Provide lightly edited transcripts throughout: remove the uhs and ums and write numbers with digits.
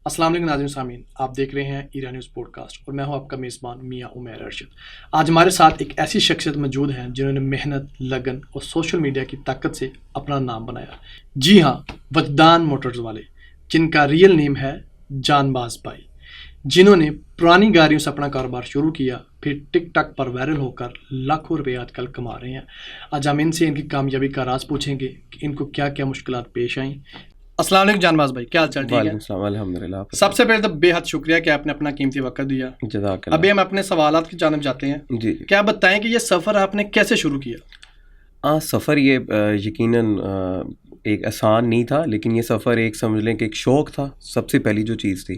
अस्सलाम वालेकुम नाज़रीन सामीन, आप देख रहे हैं ईरान न्यूज़ पॉडकास्ट और मैं हूं आपका मेज़बान मियां उमैर अरशद। आज हमारे साथ एक ऐसी शख्सियत मौजूद हैं जिन्होंने मेहनत, लगन और सोशल मीडिया की ताकत से अपना नाम बनाया। जी हाँ, वजदान मोटर्स वाले, जिनका रियल नेम है जानबाज भाई, जिन्होंने पुरानी गाड़ियों से अपना कारोबार शुरू किया, फिर टिकटॉक पर वायरल होकर लाखों रुपए आजकल कमा रहे हैं। आज हम इनसे इनकी कामयाबी का राज पूछेंगे कि इनको क्या क्या मुश्किलात पेश आई। अस्सलाम वालेकुम जानबाज भाई, क्या हाल चाल? ठीक है, वालेकुम सलाम, अल्हम्दुलिल्लाह। आप सबसे पहले तो बेहद शुक्रिया कि आपने अपना कीमती वक्त दिया। बताइए। जज़ाकल्लाह। अभी हम अपने सवालात की जानब जाते हैं। जी। क्या बताएं कि ये सफ़र आपने कैसे शुरू किया? सफ़र ये यकीनन एक आसान नहीं था, लेकिन ये सफ़र एक समझ लें कि एक शौक़ था। सबसे पहली जो चीज़ थी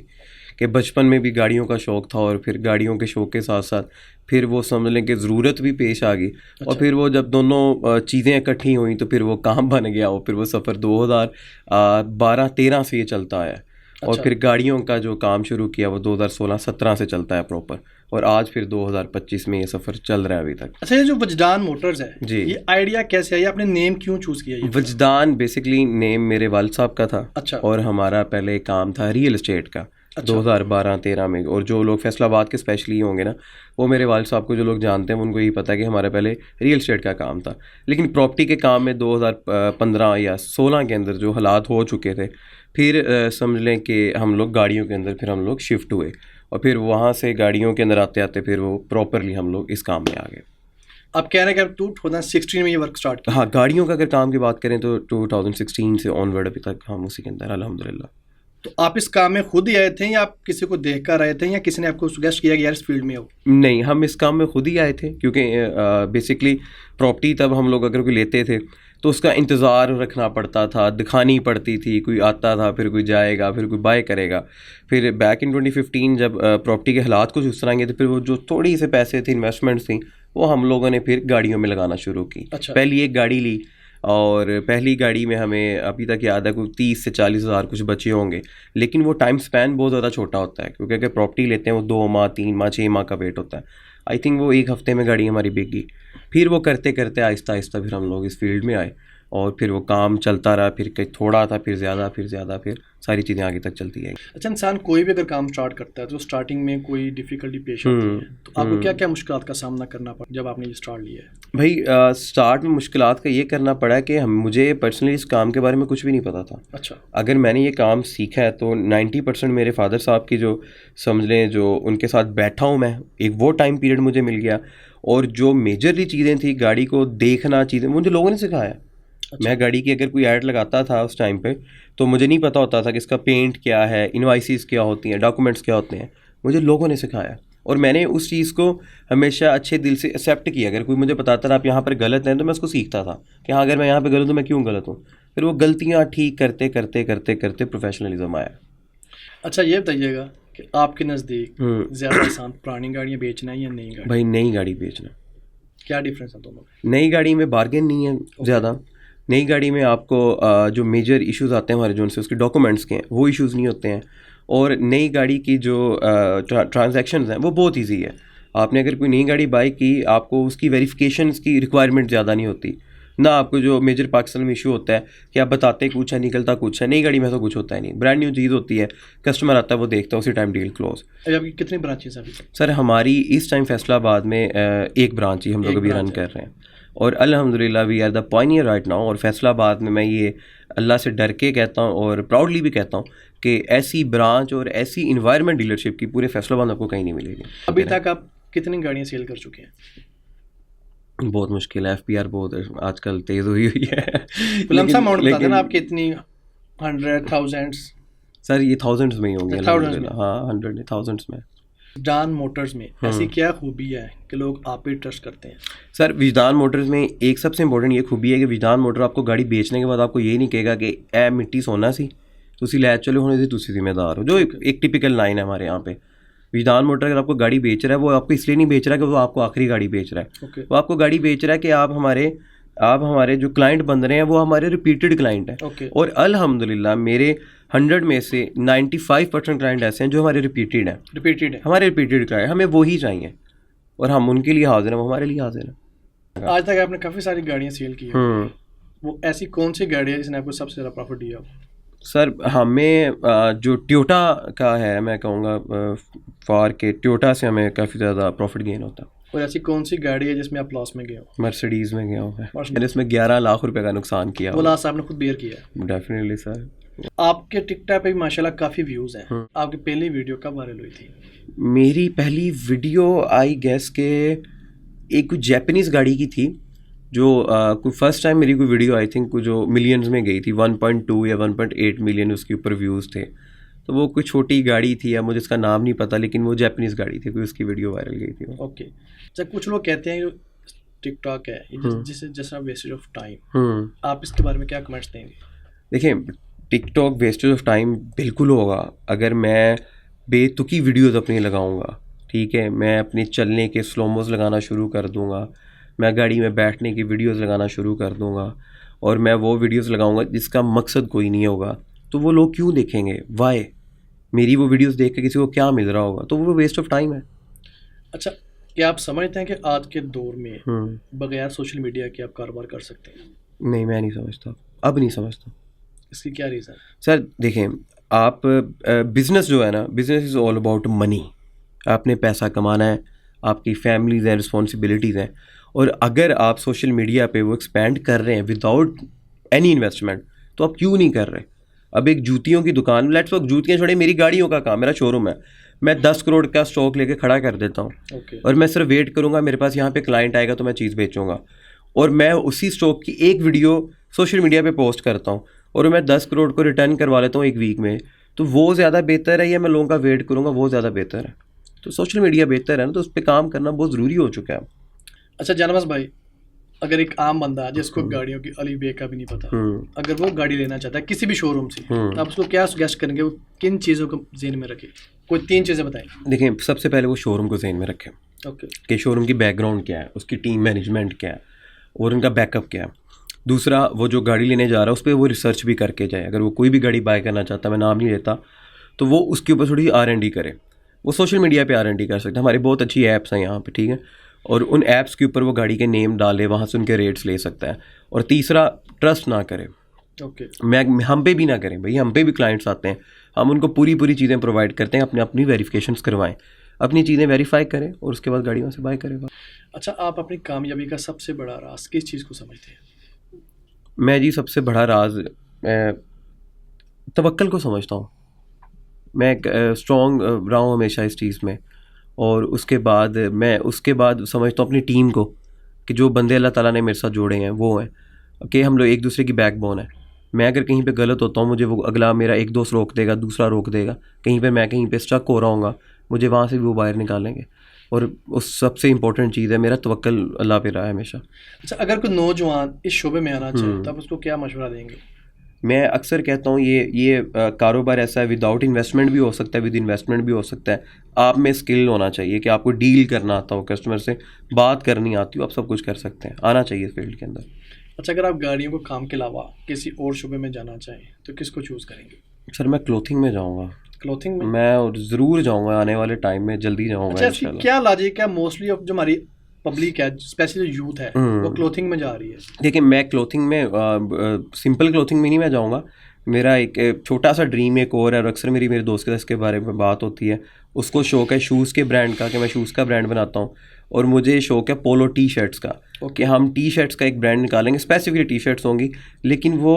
कि बचपन में भी गाड़ियों का शौक़ था, और फिर गाड़ियों के शौक़ के साथ साथ फिर वो समझ लें कि ज़रूरत भी पेश आ गई। और फिर वो जब दोनों चीज़ें इकट्ठी हुई तो फिर वो काम बन गया। और फिर वो सफ़र 2012-13 से ये चलता है। और फिर गाड़ियों का जो काम शुरू किया वो 2016-17 से चलता है प्रॉपर, और आज फिर 2025 में ये सफ़र चल रहा है अभी तक। अच्छा, ये जो वजदान मोटर्स है जी, ये आइडिया कैसे आया? आपने नेम क्यों चूज़ किया? ये वजदान बेसिकली नेम मेरे वालिद साहब का था। अच्छा। और हमारा पहले काम था रियल एस्टेट का। अच्छा। 2012-13 में। और जो लोग फैसलाबाद के स्पेशली होंगे ना, वो मेरे वालिद साहब को जो लोग जानते हैं उनको यही पता है कि हमारा पहले रियल एस्टेट का काम था। लेकिन प्रॉपर्टी के काम में 2015 या 16 के अंदर जो हालात हो चुके थे, फिर समझ लें कि हम लोग गाड़ियों के अंदर फिर हम लोग शिफ्ट हुए। और फिर वहाँ से गाड़ियों के अंदर आते आते फिर वो प्रॉपरली हम लोग इस काम में आ गए। आप कह रहे हैं कि 2016 में ये वर्क स्टार्ट किया? हाँ, गाड़ियों का अगर काम की बात करें तो 2016 से ऑनवर्ड अभी तक हम उसी के अंदर अल्हम्दुलिल्लाह। तो आप इस काम में खुद ही आए थे या आप किसी को देख कर आए थे, या किसी ने आपको सजेस्ट किया कि यार इस फील्ड में हो? नहीं, हम इस काम में खुद ही आए थे, क्योंकि बेसिकली प्रॉपर्टी तब हम लोग अगर कोई लेते थे तो उसका इंतज़ार रखना पड़ता था, दिखानी पड़ती थी। कोई आता था, फिर कोई जाएगा, फिर कोई बाय करेगा। फिर बैक इन 2015 जब प्रॉपर्टी के हालात कुछ उस तरह के थे, फिर वो जो थोड़ी से पैसे थे, इन्वेस्टमेंट्स थी, वो हम लोगों ने फिर गाड़ियों में लगाना शुरू की। अच्छा। पहली एक गाड़ी ली, और पहली गाड़ी में हमें अभी तक याद है कोई 30 से 40 हज़ार कुछ बचे होंगे। लेकिन वो टाइम स्पैन बहुत ज़्यादा छोटा होता है, क्योंकि अगर प्रॉपर्टी लेते हैं वो 2 माह, 3 माह, 6 माह का वेट होता है। आई थिंक वो 1 हफ़्ते में गाड़ी हमारी बिक गई। फिर वो करते करते आहिस्ता आहिस्ता फिर हम लोग इस फील्ड में आए, और फिर वो काम चलता रहा। फिर कहीं थोड़ा था, फिर ज़्यादा, फिर ज़्यादा, फिर सारी चीज़ें आगे तक चलती है। अच्छा, इंसान कोई भी अगर काम स्टार्ट करता है तो स्टार्टिंग में कोई डिफ़िकल्टी पेश आती है, तो आपको क्या क्या मुश्किलात का सामना करना पड़ा जब आपने ये स्टार्ट लिया है? भाई, स्टार्ट में मुश्किलात का ये करना पड़ा कि मुझे पर्सनली इस काम के बारे में कुछ भी नहीं पता था। अच्छा। अगर मैंने ये काम सीखा है तो 90% मेरे फादर साहब की जो समझ लें जो उनके साथ बैठा हूँ मैं, एक वो टाइम पीरियड मुझे मिल गया। और जो मेजरली चीज़ें थी, गाड़ी को देखना, चीज़ें मुझे लोगों ने सिखाया। अच्छा। मैं गाड़ी की अगर कोई ऐड लगाता था उस टाइम पे, तो मुझे नहीं पता होता था कि इसका पेंट क्या है, इनवाइसेस क्या होती हैं, डॉक्यूमेंट्स क्या होते हैं। मुझे लोगों ने सिखाया, और मैंने उस चीज़ को हमेशा अच्छे दिल से एक्सेप्ट किया। अगर कोई मुझे बताता था आप यहाँ पर गलत हैं, तो मैं उसको सीखता था कि हाँ, अगर मैं यहाँ पर गलत हूँ, मैं क्यों गलत हूँ। फिर वो गलतियाँ ठीक करते करते करते करते प्रोफेशनलिज्म आया। अच्छा, ये बताइएगा कि आपके नज़दीक ज़्यादा आसान पुरानी गाड़ियाँ बेचना है या नई गाड़ी? भाई, नई गाड़ी बेचना। क्या डिफरेंस है दोनों में? नई गाड़ी में बार्गेन नहीं है ज़्यादा। नई गाड़ी में आपको जो मेजर इश्यूज आते हैं हमारे जो उनसे उसके डॉक्यूमेंट्स के हैं, वो इश्यूज़ नहीं होते हैं। और नई गाड़ी की जो ट्रांजैक्शंस हैं वो बहुत इजी है। आपने अगर कोई नई गाड़ी बाई की, आपको उसकी वेरिफिकेशंस की रिक्वायरमेंट ज़्यादा नहीं होती ना। आपको जो मेजर पाकिस्तान में इशू होता है कि आप बताते कुछ है, निकलता कुछ है। नई गाड़ी में तो कुछ होता है नहीं, ब्रांड न्यू चीज़ होती है, कस्टमर आता है, वो देखता है, उसी टाइम डील क्लोज। आपकी कितनी ब्रांचेस अभी? सर, हमारी इस टाइम फैसलाबाद में एक ब्रांच ही हम लोग अभी रन कर रहे हैं, और अल्हम्दुलिल्लाह we are the pioneer right now. और फैसलाबाद में मैं ये अल्लाह से डर के कहता हूँ और प्राउडली भी कहता हूँ कि ऐसी ब्रांच और ऐसी इन्वायरमेंट डीलरशिप की पूरे फैसलाबाद में आपको कहीं नहीं मिलेगी। अभी तक आप कितनी गाड़ियाँ सेल कर चुके हैं? बहुत मुश्किल है, FPR बहुत आजकल तेज़ हुई है। लमसम अमाउंट बता देना आप कितनी? 100, thousands? सर, ये थाउजेंड्स में ही होंगे। Thousands में? हाँ, 100 थाउजेंड्स में। वजदान मोटर्स में ऐसी क्या खूबी है कि लोग आप पे ट्रस्ट करते हैं? सर, वजदान मोटर्स में एक सबसे इंपॉर्टेंट ये खूबी है कि वजदान मोटर आपको गाड़ी बेचने के बाद आपको ये नहीं कहेगा कि ए मिट्टी सोना सी तुसी लै चलो होने से तुसी जिम्मेदार हो, जो एक टिपिकल लाइन है हमारे यहाँ पे। वजदान मोटर अगर आपको गाड़ी बेच रहा है, वो आपको इसलिए नहीं बेच रहा कि वो आपको आखिरी गाड़ी बेच रहा है। वो आपको गाड़ी बेच रहा है कि आप हमारे जो क्लाइंट बन रहे हैं वो हमारे रिपीटेड क्लाइंट हैं। और अल्हम्दुलिल्लाह मेरे 100 में से 95% क्लाइंट ऐसे हैं जो हमारे रिपीटेड हैं। हमारे रिपीटेड क्लाइंट, हमें वही चाहिए, और हम उनके लिए हाजिर हैं, वो हमारे लिए हाजिर हैं। आज तक आपने काफ़ी सारी गाड़ियाँ सेल की हैं, वो ऐसी कौन सी गाड़ी है जिसने आपको सबसे ज़्यादा प्रॉफिट दिया हो? सर हमें जो टोयोटा का है, मैं कहूँगा फॉर के टोयोटा से हमें काफ़ी ज़्यादा प्रॉफिट गेन होता है। और ऐसी कौन सी गाड़ी है जिसमें आप लॉस में गए हो? मर्सिडीज़ में गया हूँ मैं, Mercedes। मैंने इसमें 11 लाख रुपए का नुकसान किया वो लॉस आपने खुद बेयर किया है? Definitely sir. आपके टिकटॉक पे भी माशाल्लाह काफ़ी व्यूज़ हैं। आपकी पहली वीडियो कब वायरल हुई थी? मेरी पहली वीडियो आई गेस के एक कुछ जैपनीज़ गाड़ी की थी, जो कोई फर्स्ट टाइम मेरी कोई वीडियो आई थिंक जो मिलियंस में गई थी, 1.2 या 1.8 मिलियन उसके ऊपर व्यूज़ थे। तो वो कोई छोटी गाड़ी थी, या मुझे इसका नाम नहीं पता, लेकिन वो जैपनीज़ गाड़ी थी, कोई उसकी वीडियो वायरल गई थी वो। ओके। जब कुछ लोग कहते हैं टिकटॉक है ये जिसे जैसा वेस्टेज ऑफ टाइम, आप इसके बारे में क्या कमेंट्स देंगे? देखिए, टिकटॉक वेस्टेज ऑफ टाइम बिल्कुल होगा अगर मैं बेतुकी वीडियोस अपनी लगाऊंगा। ठीक है, मैं अपने चलने के स्लोमोस लगाना शुरू कर दूंगा, मैं गाड़ी में बैठने की वीडियोस लगाना शुरू कर दूंगा, और मैं वो वीडियोस लगाऊंगा जिसका मकसद कोई नहीं होगा, तो वो लोग क्यों देखेंगे? वाई? मेरी वो वीडियोस देख के किसी को क्या मिल रहा होगा? तो वो वेस्ट ऑफ टाइम है। अच्छा, क्या आप समझते हैं कि आज के दौर में बगैर सोशल मीडिया के आप कारोबार कर सकते हैं? नहीं, मैं नहीं समझता, अब नहीं समझता। इसकी क्या रीज़न? सर देखें, आप बिज़नेस जो है ना, business is all about money. आपने पैसा कमाना है, आपकी फैमिलीज़ हैं, रिस्पॉन्सिबिलिटीज़ हैं, और अगर आप सोशल मीडिया पे वो एक्सपेंड कर रहे हैं विदाउट एनी इन्वेस्टमेंट, तो आप क्यों नहीं कर रहे? अब एक जूतियों की दुकान, लेट्स सपोज जूतियाँ छोड़े, मेरी गाड़ियों का काम, मेरा शोरूम है, मैं 10 करोड़ का स्टॉक लेके खड़ा कर देता हूँ, और मैं सिर्फ वेट करूँगा मेरे पास यहाँ पे क्लाइंट आएगा तो मैं चीज़ बेचूँगा, और मैं उसी स्टॉक की एक वीडियो सोशल मीडिया पे पोस्ट करता हूँ, और मैं 10 करोड़ को रिटर्न करवा लेता हूँ एक वीक में, तो वो ज़्यादा बेहतर है या मैं लोगों का वेट करूँगा? वो ज़्यादा बेहतर है। तो सोशल मीडिया बेहतर है ना, तो उस पर काम करना बहुत ज़रूरी हो चुका है। अच्छा जानवास भाई, अगर एक आम बंदा जिसको गाड़ियों की अली बे का भी नहीं पता, अगर वो गाड़ी लेना चाहता है किसी भी शोरूम से, तो आप उसको क्या सजेस्ट करेंगे? वो किन चीज़ों को ज़हन में रखे? कोई 3 चीज़ें बताएं। देखिए, सबसे पहले वो शोरूम को ज़हन में रखें। ओके। कि शोरूम की बैकग्राउंड क्या है, उसकी टीम मैनेजमेंट क्या है, और उनका बैकअप क्या है। दूसरा, वो जो गाड़ी लेने जा रहा है उस पर वो रिसर्च भी करके जाए। अगर वो कोई भी गाड़ी बाय करना चाहता है, मैं नाम नहीं लेता, तो वो उसके ऊपर थोड़ी R&D करे। वो सोशल मीडिया पे R&D कर सकते हैं, हमारी बहुत अच्छी ऐप्स हैं यहाँ पे, ठीक है, और उन ऐप्स के ऊपर वो गाड़ी के नेम डाले, वहाँ से उनके रेट्स ले सकता है। और तीसरा, ट्रस्ट ना करे। ओके। हम पे भी ना करें भाई, हम पे भी क्लाइंट्स आते हैं, हम उनको पूरी चीज़ें प्रोवाइड करते हैं, अपनी वेरिफिकेशंस करवाएं, अपनी चीज़ें वेरीफाई करें, और उसके बाद गाड़ी वहाँ से बाय करें। अच्छा, आप अपनी कामयाबी का सबसे बड़ा राज किस चीज़ को समझते हैं? मैं जी सबसे बड़ा राज तवक्कल को समझता हूँ। मैं स्ट्रॉन्ग रहा हूँ हमेशा इस चीज़ में, और उसके बाद समझता हूँ अपनी टीम को, कि जो बंदे अल्लाह ताला ने मेरे साथ जोड़े हैं वो हैं, कि हम लोग एक दूसरे की बैकबोन है। मैं अगर कहीं पे गलत होता हूँ, मुझे वो अगला मेरा एक दोस्त रोक देगा, दूसरा रोक देगा, मैं कहीं पे स्टक हो रहा हूँगा, मुझे वहाँ से भी वो बाहर निकालेंगे। और उस सबसे इम्पोर्टेंट चीज़ है, मेरा तवक्कल अल्लाह पे रहा है हमेशा। अच्छा, अगर कोई नौजवान इस शोबे में आना चाहे तो आप उसको क्या मशवरा देंगे? मैं अक्सर कहता हूँ ये कारोबार ऐसा है, विदाउट इन्वेस्टमेंट भी हो सकता है, विद इन्वेस्टमेंट भी हो सकता है। आप में स्किल होना चाहिए कि आपको डील करना आता हो, कस्टमर से बात करनी आती हो, आप सब कुछ कर सकते हैं, आना चाहिए इस फील्ड के अंदर। अच्छा, अगर आप गाड़ियों को काम के अलावा किसी और शोबे में जाना चाहें तो किसको चूज़ करेंगे? सर मैं क्लोथिंग में जाऊँगा। क्लोथिंग में? मैं ज़रूर जाऊँगा, आने वाले टाइम में जल्दी जाऊँगा। अच्छा, ऐसी क्या लॉजिक है मोस्टली ऑफ जो हमारी पब्लिक है, स्पेशली जो यूथ है, वो क्लोथिंग में जा रही है? देखिए, मैं क्लोथिंग में सिंपल क्लोथिंग में नहीं मैं जाऊँगा। मेरा एक छोटा सा ड्रीम एक और है, और अक्सर मेरे दोस्त के साथ इसके बारे में बात होती है। उसको शौक है शूज़ के ब्रांड का, कि मैं शूज़ का ब्रांड बनाता हूँ, और मुझे शौक है पोलो टी शर्ट्स का, कि हम टी शर्ट्स का एक ब्रांड निकालेंगे। स्पेसिफिकली टी शर्ट्स होंगी, लेकिन वो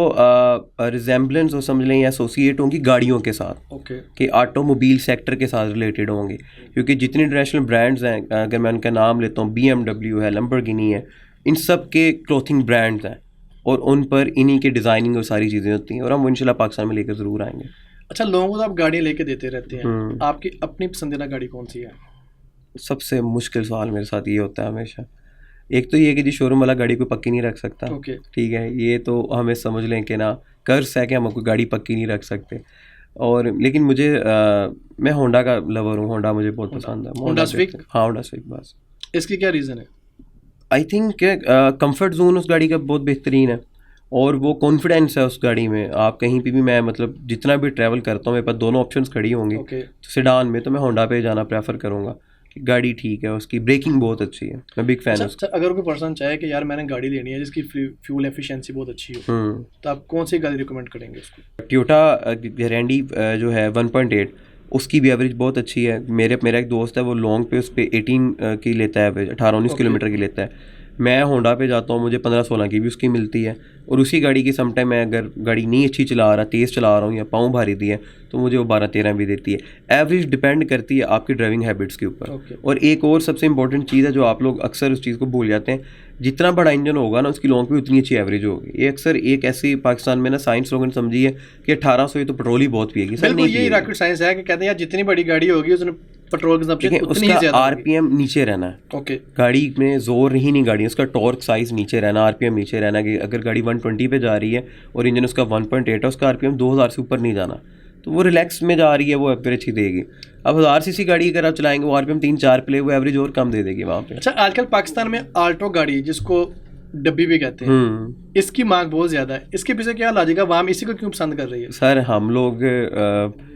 रिजेम्बलेंस हो समझ लें, या एसोसिएट होंगी गाड़ियों के साथ, कि ऑटोमोबाइल सेक्टर के साथ रिलेटेड होंगे। क्योंकि जितने इंटरनेशनल ब्रांड्स हैं, अगर मैं उनका नाम लेता हूँ, BMW है, लैम्बोर्गिनी है, इन सब के क्लोथिंग ब्रांड्स हैं, और उन पर इन्हीं के डिज़ाइनिंग और सारी चीज़ें होती हैं, और हम इंशाल्लाह पाकिस्तान में लेकर ज़रूर आएंगे। अच्छा, लोगों को तो आप गाड़ियाँ लेके देते रहते हैं, आपकी अपनी पसंदीदा गाड़ी कौन सी है? सबसे मुश्किल सवाल मेरे साथ ये होता है हमेशा। एक तो ये कि जी शोरूम वाला गाड़ी कोई पक्की नहीं रख सकता, ठीक है, ये तो हमें समझ लें कि ना कर्ज है कि हम कोई गाड़ी पक्की नहीं रख सकते। और लेकिन मुझे मैं होंडा का लवर हूँ, होंडा मुझे बहुत पसंद है। होंडा स्विक? हाँ, होंडा स्विक। बस इसकी क्या रीज़न है? आई थिंक कंफर्ट जोन उस गाड़ी का बहुत बेहतरीन है, और वो कॉन्फिडेंस है उस गाड़ी में। आप कहीं पे भी, मैं मतलब जितना भी ट्रैवल करता हूँ, मेरे पास दोनों ऑप्शंस खड़ी होंगी, तो सेडान में तो मैं होंडा पे जाना प्रेफर करूँगा। कि गाड़ी ठीक है, उसकी ब्रेकिंग बहुत अच्छी है, मैं बिग फैन हूँ अच्छा, अगर कोई पर्सन चाहे कि यार मैंने गाड़ी लेनी है जिसकी फ्यूल एफिशिएंसी बहुत अच्छी हो, तो आप कौन सी गाड़ी रिकमेंड करेंगे उसको? टोयोटा ग्रैंडी जो है 1.8, उसकी भी एवरेज बहुत अच्छी है। मेरा एक दोस्त है, वो लॉन्ग पे उस पर 18 की लेता है एवरेज, 18-19 किलोमीटर की लेता है। मैं होंडा पे जाता हूँ, मुझे 15-16 की भी उसकी मिलती है। और उसी गाड़ी की समटाइम मैं अगर गाड़ी नहीं अच्छी चला रहा, तेज़ चला रहा हूँ या पाँव भारी दी है, तो मुझे वो 12-13 भी देती है। एवरेज डिपेंड करती है आपकी ड्राइविंग हैबिट्स के ऊपर। और एक और सबसे इंपॉर्टेंट चीज़ है जो आप लोग अक्सर उस चीज़ को भूल जाते हैं, जितना बड़ा इंजन होगा ना उसकी लॉन्ग पे उतनी अच्छी एवरेज होगी। ये अक्सर एक ऐसी पाकिस्तान में ना साइंस लोगों ने समझी है कि 1800 ये तो पेट्रोल ही बहुत पिएगी। सर बिल्कुल, नहीं यही रॉकेट साइंस है कि कहते हैं यार जितनी बड़ी गाड़ी होगी उसमें पेट्रोल कंजप्शन उतनी ही ज्यादा होगी। आरपीएम नीचे रहना है। ओके, गाड़ी में जोर ही नहीं, गाड़ी उसका टॉर्क साइज नीचे रहना, आरपीएम नीचे रहना। कि अगर गाड़ी 120 पे जा रही है और इंजन उसका 1.8 है, उसका आरपीएम 2000 से ऊपर नहीं जाना, तो वो रिलैक्स में जा रही है, वो एवरेज ही देगी। अब 1000 सीसी गाड़ी अगर आप चलाएंगे, वो आरपीएम 3-4 पे, वो एवरेज और कम दे देगी वहाँ पे। अच्छा, आजकल पाकिस्तान में आल्टो गाड़ी जिसको डब्बी भी कहते हैं, इसकी मांग बहुत ज्यादा है, इसके पीछे क्या लॉजिक है? आवाम इसी को क्यों पसंद कर रही है? सर हम लोग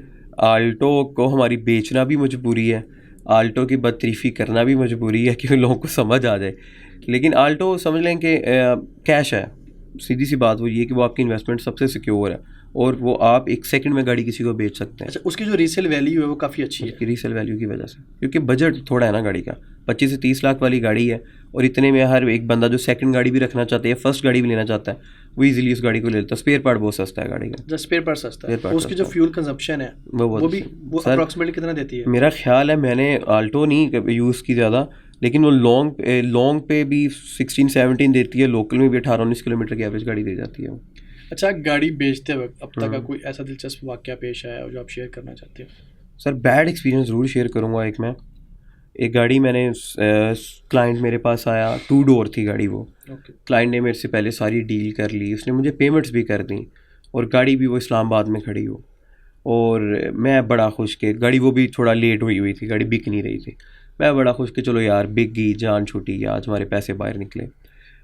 आल्टो को हमारी बेचना भी मजबूरी है, आल्टो की बदतरीफ़ी करना भी मजबूरी है कि लोगों को समझ आ जाए। लेकिन आल्टो समझ लें कि कैश है, सीधी सी बात वो ये कि वो आपकी इन्वेस्टमेंट सबसे सिक्योर है और वो आप एक सेकंड में गाड़ी किसी को बेच सकते हैं। अच्छा, उसकी जो रीसेल वैल्यू है वो काफ़ी अच्छी है। रीसेल वैल्यू की वजह से, क्योंकि बजट थोड़ा है ना गाड़ी का, 25 से 30 लाख वाली गाड़ी है, और इतने में हर एक बंदा जो सेकंड गाड़ी भी रखना चाहता है या फर्स्ट गाड़ी भी लेना चाहता है, वो इजीली उस गाड़ी को ले लेता है। स्पेयर पार्ट बहुत सस्ता है गाड़ी का, जस्ट स्पेयर पार्ट सस्ता है। उसकी जो फ्यूल कंजप्शन है वो भी अप्रॉक्सीमेटली कितना देती है? मेरा ख्याल है, मैंने आल्टो नहीं यूज़ की ज़्यादा, लेकिन वो लॉन्ग पे भी 16-17 देती है, लोकल में भी 18-19 किलोमीटर की एवरेज गाड़ी दे जाती है वो। अच्छा, गाड़ी बेचते वक्त अब तक का कोई ऐसा दिलचस्प वाकया पेश आया जो आप शेयर करना चाहते हो? सर बैड एक्सपीरियंस ज़रूर शेयर करूँगा। एक गाड़ी मैंने, क्लाइंट मेरे पास आया, 2 डोर थी गाड़ी वो। क्लाइंट ने मेरे से पहले सारी डील कर ली, उसने मुझे पेमेंट्स भी कर दी, और गाड़ी भी वो इस्लामाबाद में खड़ी हो, और मैं बड़ा खुश के, गाड़ी वो भी थोड़ा लेट हुई थी, गाड़ी बिक नहीं रही थी। मैं बड़ा खुश के चलो यार बिक गई, जान छूटी, आज हमारे पैसे बाहर निकले।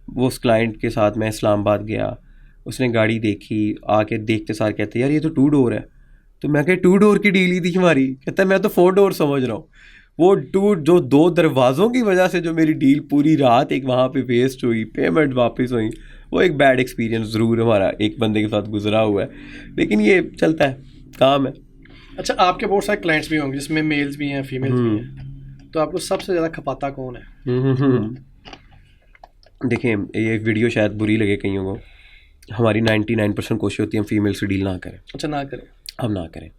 वो उस क्लाइंट के साथ मैं इस्लामाबाद गया, उसने गाड़ी देखी, आके देखते सार कहते यार ये तो 2 डोर है। तो मैं कह 2 डोर की डील ही थी हमारी। कहता है मैं तो 4 डोर समझ रहा हूँ। वो जो 2 दरवाज़ों की वजह से जो मेरी डील पूरी रात एक वहाँ पे वेस्ट हुई, पेमेंट वापस हुई, वो एक बैड एक्सपीरियंस ज़रूर हमारा एक बंदे के साथ गुजरा हुआ है, लेकिन ये चलता है, काम है। अच्छा, आपके बहुत सारे क्लाइंट्स भी होंगे जिसमें मेल्स भी हैं, फीमेल्स भी हैं, तो आपको सबसे ज़्यादा खपाता कौन है? देखिए, ये वीडियो शायद बुरी लगे कईयों को, हमारी 99% कोशिश होती है हम फीमेल से डील ना करें। अच्छा, ना करें? हम ना करें,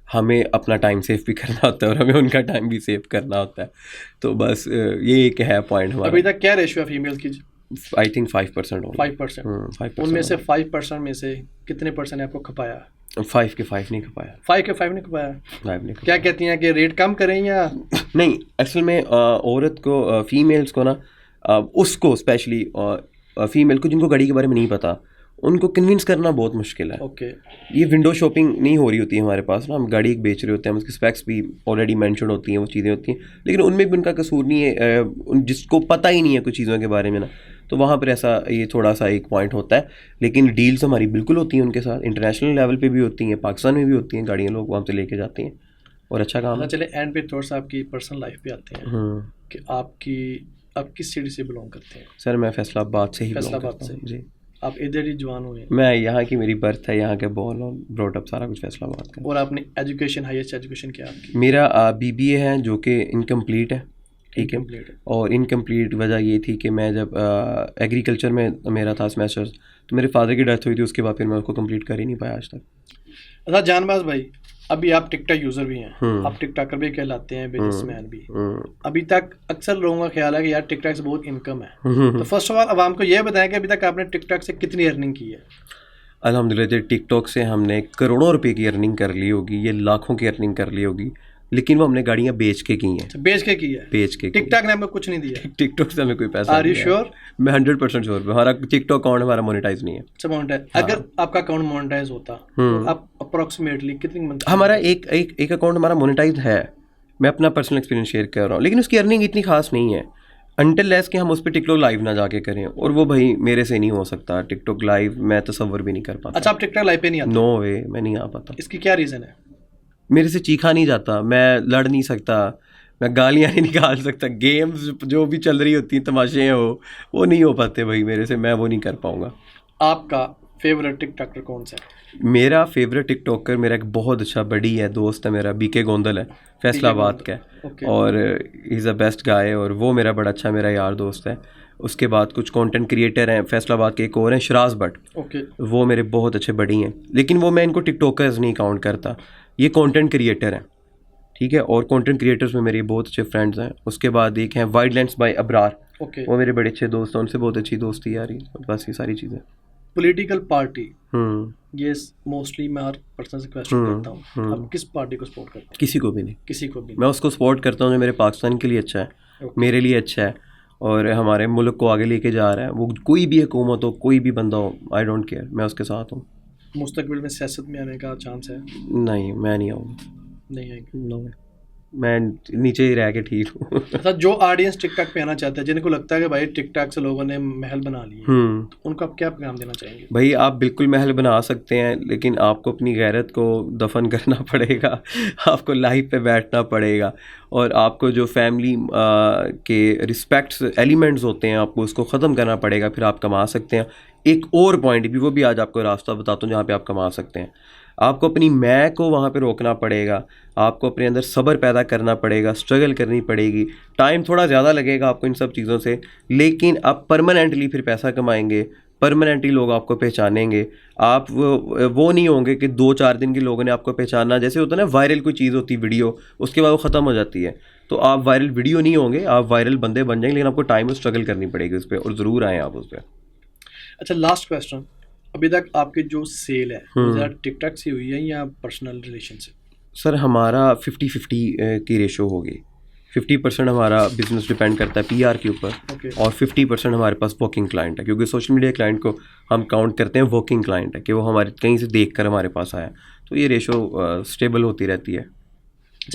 हमें अपना टाइम सेव भी करना होता है और हमें उनका टाइम भी सेव करना होता है। तो बस ये एक है पॉइंट हमारा। अभी तक क्या रेशियो है फीमेल्स की? आई थिंक 5% होगा। 5%? उनमें से 5% में से कितने परसेंट आपको खपाया? 5 के 5 नहीं खपाया। 5 के 5 नहीं खपाया? 5 नहीं। क्या कहती हैं कि रेट कम करें या नहीं? असल में औरत को, फीमेल्स को ना, उसको स्पेशली फीमेल को जिनको गाड़ी के बारे में नहीं पता, उनको कन्विंस करना बहुत मुश्किल है। ओके, ये विंडो शॉपिंग नहीं हो रही होती है हमारे पास ना, हम गाड़ी एक बेच रहे होते हैं, उसकी स्पेक्स भी ऑलरेडी मेंशन होती हैं, वो चीज़ें होती हैं, लेकिन उनमें भी उनका कसूर नहीं है, जिसको पता ही नहीं है कुछ चीज़ों के बारे में ना, तो वहाँ पर ऐसा ये थोड़ा सा एक पॉइंट होता है। लेकिन डील्स हमारी बिल्कुल होती हैं उनके साथ, इंटरनेशनल लेवल पर भी होती हैं, पाकिस्तान में भी होती हैं, गाड़ियाँ लोग वहाँ से लेके जाते हैं और अच्छा काम है। चले एंड पे थोड़ा सा आपकी पर्सनल लाइफ पे आते हैं कि आप किस सिटी से बिलोंग करते हैं? सर मैं फैसलाबाद से ही फैसलाबाद से? जी। आप इधर ही जवान हुए? मैं यहाँ की, मेरी बर्थ है यहाँ के, बॉर्न और ब्रॉट अप सारा कुछ फैसलाबाद का। और आपने एजुकेशन, हाईएस्ट एजुकेशन क्या आपकी? मेरा BBA है जो कि इनकम्प्लीट है, ठीक है। और इनकम्प्लीट वजह ये थी कि मैं जब एग्रीकल्चर में मेरा था सेमेस्टर्स, तो मेरे फादर की डेथ हुई थी, उसके बाद फिर मैं उसको कंप्लीट कर ही नहीं पाया आज तक। अच्छा जानबाज भाई, अभी आप टिकटॉक यूज़र भी हैं, आप टिकटॉकर भी कहलाते हैं, बिजनेसमैन भी। अभी तक अक्सर लोगों का ख्याल है कि यार टिकटॉक से बहुत इनकम है, तो फर्स्ट ऑफ ऑल अवाम को यह बताएं कि अभी तक आपने टिकटॉक से कितनी अर्निंग की है? अल्हम्दुलिल्लाह टिकटॉक से हमने करोड़ों रुपए की अर्निंग कर ली होगी, ये लाखों की अर्निंग कर ली होगी, लेकिन वो हमने गाड़ियाँ बेच के की हैं। बेच के की है? बेच के। टिकटॉक ने हमें कुछ नहीं दिया? टिकटॉक से हमें कोई पैसा आर यू श्योर? मैं 100% श्योर। हमारा टिकटॉक अकाउंट हमारा मोनेटाइज नहीं है। अच्छा मोनेटाइज, अगर आपका अकाउंट मोनेटाइज होता तो आप अप्रोक्सीमेटली कितनी मंथ? हमारा एक अकाउंट हमारा मोनेटाइज है, मैं अपना पर्सनल एक्सपीरियंस शेयर कर रहा हूँ, लेकिन उसकी अर्निंग इतनी खास नहीं है अनटिल लेस कि हम उस पर टिकटॉक लाइव ना जाके करें, और वो भाई मेरे से नहीं हो सकता। टिकटॉक लाइव मैं तसव्वुर भी नहीं कर पाता। अच्छा, आप टिकटॉक लाइव पे नहीं आते? नो वे, मैं नहीं आ पाता। इसकी क्या रीज़न है? मेरे से चीखा नहीं जाता, मैं लड़ नहीं सकता, मैं गालियाँ नहीं निकाल सकता, गेम्स जो भी चल रही होती हैं, तमाशे हैं, वो नहीं हो पाते भाई मेरे से, मैं वो नहीं कर पाऊँगा। आपका फेवरेट टिकटॉकर कौन सा है? मेरा फेवरेट टिकटॉकर मेरा एक बहुत अच्छा बड़ी है, दोस्त है मेरा, बीके गोंदल है, फैसलाबाद का है, ओके। और he is a best guy, और वो मेरा बड़ा अच्छा मेरा यार दोस्त है। उसके बाद कुछ कंटेंट क्रिएटर हैं फैसलाबाद के, एक और हैं शराज भट्ट, ओके। वो मेरे बहुत अच्छे बड़ी हैं, लेकिन वो मैं इनको टिकटॉकर्स नहीं काउंट करता, ये कंटेंट क्रिएटर हैं, ठीक है। और कंटेंट क्रिएटर्स में मेरे बहुत अच्छे फ्रेंड्स हैं। उसके बाद एक हैं वाइल्डलैंड्स बाय अबरार, ओके। वो मेरे बड़े अच्छे दोस्त हैं, उनसे बहुत अच्छी दोस्ती यारी, बस ये सारी चीज़ें। पॉलिटिकल पार्टी, ये मोस्टली मैं हर पर्सन से क्वेश्चन करता हूँ, आप किस पार्टी को सपोर्ट करते हैं? किसी को भी नहीं, किसी को भी मैं उसको सपोर्ट करता हूँ जो मेरे पाकिस्तान के लिए अच्छा है, Okay. मेरे लिए अच्छा है और हमारे मुल्क को आगे लेके जा रहा है। वो कोई भी हुकूमत हो, कोई भी बंदा हो, आई डोंट केयर, मैं उसके साथ हूँ। मुस्तकबिल में सियासत में आने का चांस है? नहीं, मैं नहीं आऊँगा, नहीं आएंगे। नो, मैं नीचे ही रह के ठीक हूँ। अच्छा, जो ऑडियंस टिकटॉक पे आना चाहते हैं, जिनको लगता है कि भाई टिकटॉक से लोगों ने महल बना लिए, तो उनको आप क्या पैगाम देना चाहेंगे? भाई आप बिल्कुल महल बना सकते हैं, लेकिन आपको अपनी गैरत को दफन करना पड़ेगा, आपको लाइफ पे बैठना पड़ेगा, और आपको जो फैमिली के रिस्पेक्ट्स एलिमेंट्स होते हैं आपको उसको ख़त्म करना पड़ेगा, फिर आप कमा सकते हैं। एक और पॉइंट भी, वो भी आज आपको रास्ता बताता हूँ जहाँ पे आप कमा सकते हैं। आपको अपनी मैं को वहाँ पे रोकना पड़ेगा, आपको अपने अंदर सब्र पैदा करना पड़ेगा, स्ट्रगल करनी पड़ेगी, टाइम थोड़ा ज़्यादा लगेगा आपको इन सब चीज़ों से, लेकिन आप परमानेंटली फिर पैसा कमाएंगे, परमानेंटली लोग आपको पहचानेंगे। आप वो नहीं होंगे कि 2-4 दिन के लोगों ने आपको पहचाना, जैसे होता है ना वायरल कोई चीज़ होती है वीडियो, उसके बाद वो ख़त्म हो जाती है, तो आप वायरल वीडियो नहीं होंगे, आप वायरल बंदे बन जाएंगे, लेकिन आपको टाइम और स्ट्रगल करनी पड़ेगी उस पर, और ज़रूर आएँ आप उस पर। अच्छा, लास्ट क्वेश्चन, अभी तक आपकी जो सेल है वो ज़्यादा टिकटॉक से हुई है या पर्सनल रिलेशन से? सर हमारा 50-50 की रेशो होगी। 50% हमारा बिजनेस डिपेंड करता है पीआर के ऊपर, और 50% हमारे पास वर्किंग क्लाइंट है, क्योंकि सोशल मीडिया क्लाइंट को हम काउंट करते हैं वर्किंग क्लाइंट है, कि वो हमारे कहीं से देख कर हमारे पास आया, तो ये रेशो स्टेबल होती रहती है।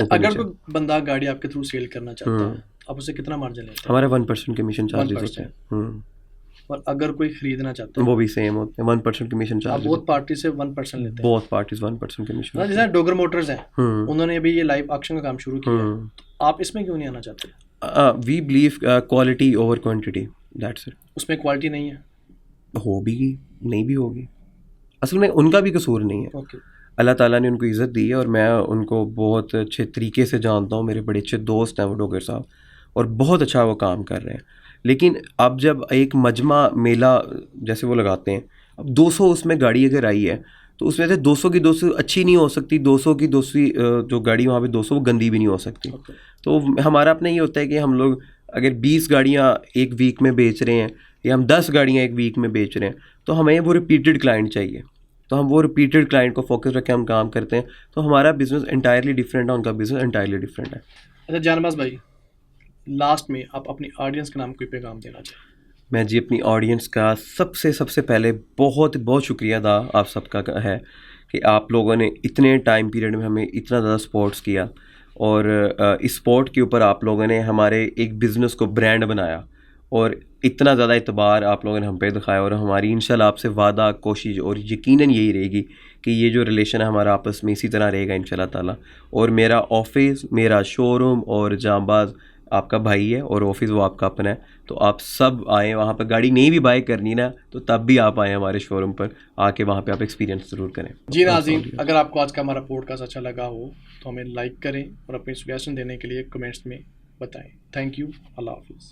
अगर कोई बंदा गाड़ी आपके थ्रू सेल करना चाहता है, आप उसे कितना मार्जिन लेते हैं? हमारे 1% कमीशन चार्जेस होते हैं। और अगर कोई खरीदना चाहता है वो भी सेम होते हैं, 1% कमीशन चार्ज। बहुत पार्टी से 1% लेते हैं? बहुत पार्टीज 1% कमीशन। जैसे डोगर मोटर्स हैं, उन्होंने अभी ये लाइव ऑक्शन का काम शुरू किया, तो आप इसमें क्यों नहीं आना चाहते? We believe quality over quantity, that's it. उसमें क्वालिटी नहीं है? हो भी नहीं भी होगी, असल में उनका भी कसूर नहीं है। अल्लाह ताला ने उनको इज़्ज़त दी है, और मैं उनको बहुत अच्छे तरीके से जानता हूँ, मेरे बड़े अच्छे दोस्त हैं वो डोगर साहब, और बहुत अच्छा वो काम कर रहे हैं। लेकिन अब जब एक मजमा मेला जैसे वो लगाते हैं, अब 200 उसमें गाड़ी अगर आई है, तो उसमें से 200 की 200 अच्छी नहीं हो सकती, 200 की 200 जो गाड़ी वहाँ पे 200 वो गंदी भी नहीं हो सकती। तो हमारा अपना ये होता है कि हम लोग अगर 20 गाड़ियाँ एक वीक में बेच रहे हैं, या हम 10 गाड़ियाँ एक वीक में बेच रहे हैं, तो हमें वो रिपीटेड क्लाइंट चाहिए, तो हम वो रिपीटेड क्लाइंट को फोकस रख के हम काम करते हैं, तो हमारा बिज़नेस इंटायरली डिफरेंट है, उनका बिज़नेस इंटायरली डिफरेंट है। अच्छा जानबाज भाई, लास्ट में आप अपनी ऑडियंस के नाम कोई पैगाम देना चाहें? मैं जी अपनी ऑडियंस का सबसे पहले बहुत बहुत शुक्रिया अदा आप सबका है कि आप लोगों ने इतने टाइम पीरियड में हमें इतना ज़्यादा सपोर्ट्स किया, और इस सपोर्ट के ऊपर आप लोगों ने हमारे एक बिज़नेस को ब्रांड बनाया, और इतना ज़्यादा इतबार आप लोगों ने हम पे दिखाया, और हमारी इंशाल्लाह आपसे वादा, कोशिश और यकीनन यही रहेगी कि ये जो रिलेशन है हमारा आपस में इसी तरह रहेगा इंशाल्लाह ताला। और मेरा ऑफिस, मेरा शोरूम और जांबाज आपका भाई है, और ऑफिस वो आपका अपना है, तो आप सब आएँ वहाँ पर। गाड़ी नहीं भी बाय करनी ना, तो तब भी आप आएँ हमारे शोरूम पर, आके वहाँ पे आप एक्सपीरियंस ज़रूर करें। जी नाज़रीन, अगर आपको आज का हमारा पॉडकास्ट अच्छा लगा हो तो हमें लाइक करें, और अपनी सजेशन देने के लिए कमेंट्स में बताएं। थैंक यू, अल्लाह हाफिज़।